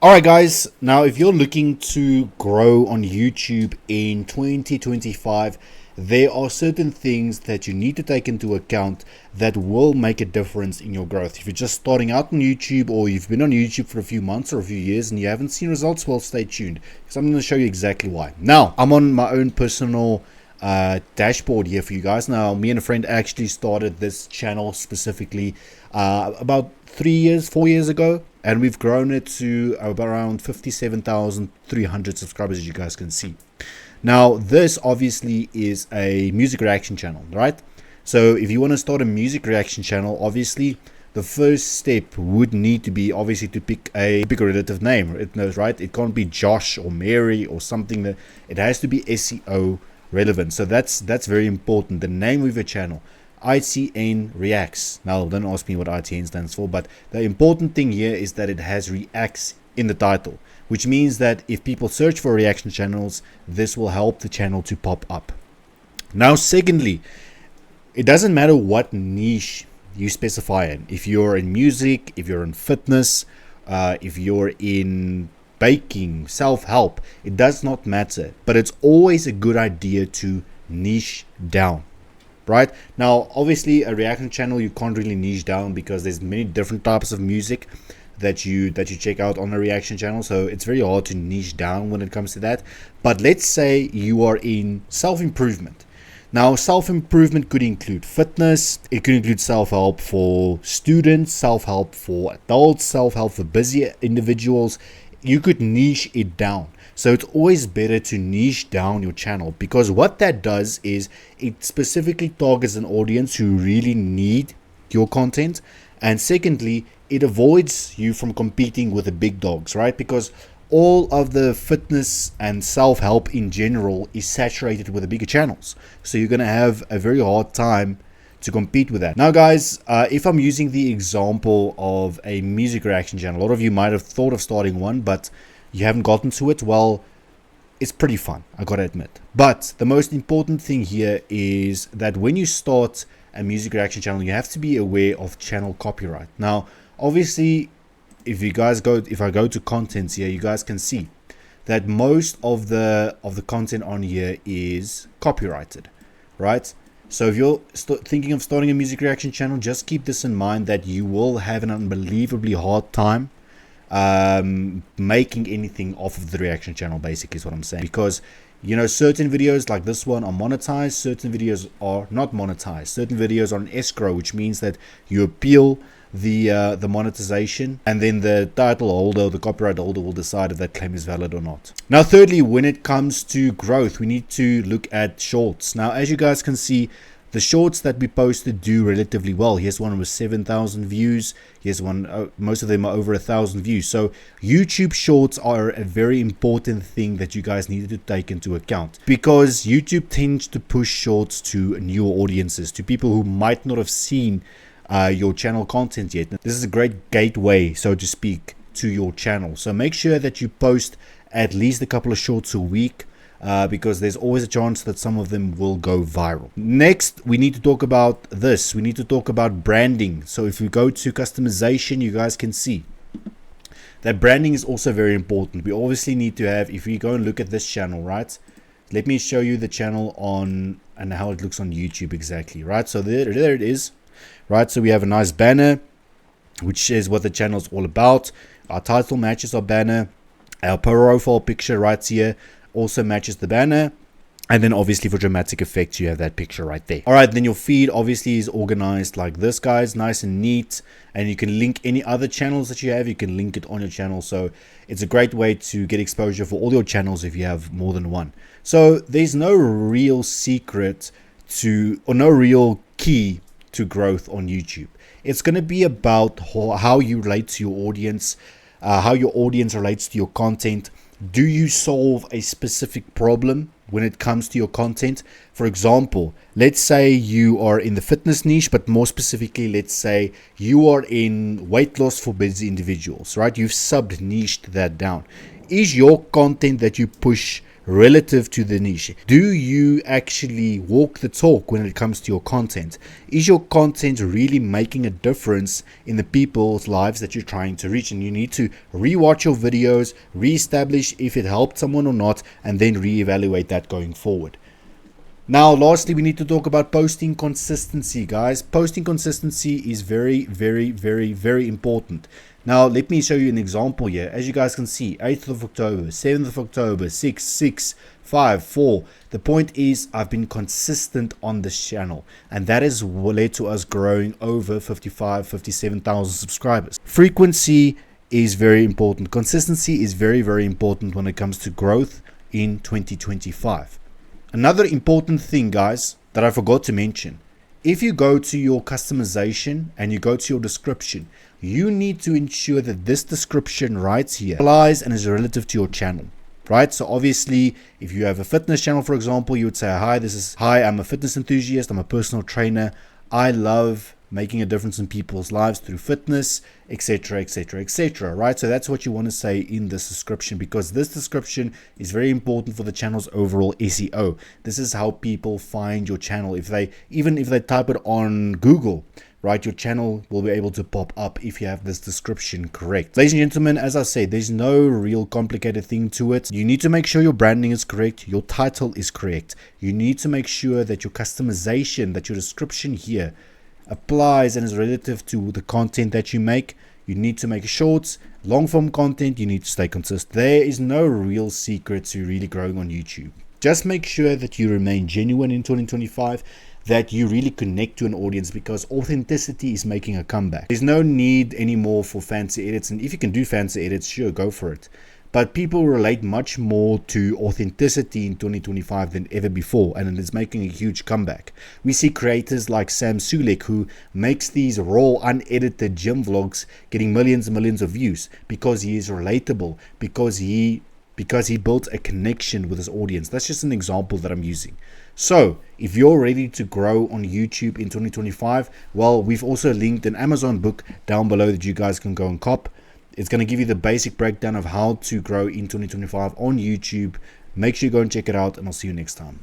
Alright guys, now if you're looking to grow on YouTube in 2025, there are certain things that you need to take into account that will make a difference in your growth. If you're just starting out on YouTube, or you've been on YouTube for a few months or a few years and you haven't seen results, well, stay tuned because I'm going to show you exactly why. Now, I'm on my own personal dashboard here for you guys. Now, me and a friend actually started this channel specifically about 4 years ago, and we've grown it to about around 57,300 subscribers, as you guys can see. Now, this obviously is a music reaction channel, right? So if you want to start a music reaction channel, obviously the first step would need to be obviously to pick a relative name. It knows, right? It can't be Josh or Mary or something. That it has to be SEO relevant. So that's very important. The name of your channel, ITN Reacts. Now, don't ask me what ITN stands for, but the important thing here is that it has Reacts in the title, which means that if people search for reaction channels, this will help the channel to pop up. Now, secondly, it doesn't matter what niche you specify in. If you're in music, if you're in fitness, if you're in baking, self-help, it does not matter. But it's always a good idea to niche down. Right now, obviously, a reaction channel you can't really niche down because there's many different types of music that you check out on a reaction channel, so it's very hard to niche down when it comes to that. But let's say you are in self-improvement. Now, self-improvement could include fitness, it could include self-help for students, self-help for adults, self-help for busy individuals. You could niche it down. So it's always better to niche down your channel, because what that does is it specifically targets an audience who really need your content. And secondly, it avoids you from competing with the big dogs, right? Because all of the fitness and self-help in general is saturated with the bigger channels. So you're going to have a very hard time to compete with that. Now guys, if I'm using the example of a music reaction channel, a lot of you might have thought of starting one, but you haven't gotten to it. Well, it's pretty fun, I gotta admit. But the most important thing here is that when you start a music reaction channel, you have to be aware of channel copyright. Now, obviously, if I go to contents here, you guys can see that most of the content on here is copyrighted, right? So if you're thinking of starting a music reaction channel, just keep this in mind, that you will have an unbelievably hard time making anything off of the reaction channel, basically is what I'm saying. Because, you know, certain videos like this one are monetized, certain videos are not monetized, certain videos are on escrow, which means that you appeal the monetization, and then the title holder, the copyright holder, will decide if that claim is valid or not. Now, thirdly, when it comes to growth, we need to look at shorts. Now, as you guys can see, the shorts that we posted do relatively well. Here's one with 7,000 views. Here's one, most of them are over 1,000 views. So YouTube shorts are a very important thing that you guys need to take into account, because YouTube tends to push shorts to newer audiences, to people who might not have seen your channel content yet. This is a great gateway, so to speak, to your channel. So make sure that you post at least a couple of shorts a week, because there's always a chance that some of them will go viral. Next, we need to talk about this. We need to talk about branding. So if we go to customization, you guys can see that branding is also very important. We obviously need to have, if we go and look at this channel, right? Let me show you the channel on and how it looks on YouTube exactly, right? So there it is, right? So we have a nice banner, which is what the channel is all about. Our title matches our banner. Our profile picture right here also matches the banner, and then obviously for dramatic effects you have that picture right there. All right, then your feed obviously is organized like this, guys, nice and neat, and you can link any other channels that you have. You can link it on your channel, so it's a great way to get exposure for all your channels if you have more than one. So there's no real secret to, or no real key to growth on YouTube. It's going to be about how you relate to your audience, how your audience relates to your content. Do you solve a specific problem when it comes to your content? For example, let's say you are in the fitness niche, but more specifically, let's say you are in weight loss for busy individuals, right? You've sub-niched that down. Is your content that you push relative to the niche? Do you actually walk the talk when it comes to your content? Is your content really making a difference in the people's lives that you're trying to reach? And you need to rewatch your videos, reestablish if it helped someone or not, and then reevaluate that going forward. Now, lastly, we need to talk about posting consistency, guys. Posting consistency is very, very, very, very important. Now, let me show you an example here. As you guys can see, 8th of October, 7th of October, 6, 6, 5, 4. The point is, I've been consistent on this channel, and that has led to us growing over 57,000 subscribers. Frequency is very important. Consistency is very, very important when it comes to growth in 2025. Another important thing, guys, that I forgot to mention, if you go to your customization and you go to your description, you need to ensure that this description right here applies and is relative to your channel, right? So obviously, if you have a fitness channel, for example, you would say, hi, I'm a fitness enthusiast, I'm a personal trainer, I love making a difference in people's lives through fitness, etc., etc., etc., right? So that's what you want to say in this description, because this description is very important for the channel's overall SEO. This is how people find your channel. Even if they type it on Google, right, your channel will be able to pop up if you have this description correct. Ladies and gentlemen, as I said, there's no real complicated thing to it. You need to make sure your branding is correct, your title is correct. You need to make sure that your customization, that your description here applies and is relative to the content that you make. You need to make shorts, long form content. You need to stay consistent. There is no real secret to really growing on YouTube. Just make sure that you remain genuine in 2025, that you really connect to an audience, because authenticity is making a comeback. There's no need anymore for fancy edits, and if you can do fancy edits, sure, go for it. But people relate much more to authenticity in 2025 than ever before, and it is making a huge comeback. We see creators like Sam Sulek, who makes these raw, unedited gym vlogs getting millions and millions of views because he is relatable, because he built a connection with his audience. That's just an example that I'm using. So if you're ready to grow on YouTube in 2025, well, we've also linked an Amazon book down below that you guys can go and cop. It's going to give you the basic breakdown of how to grow in 2025 on YouTube. Make sure you go and check it out, and I'll see you next time.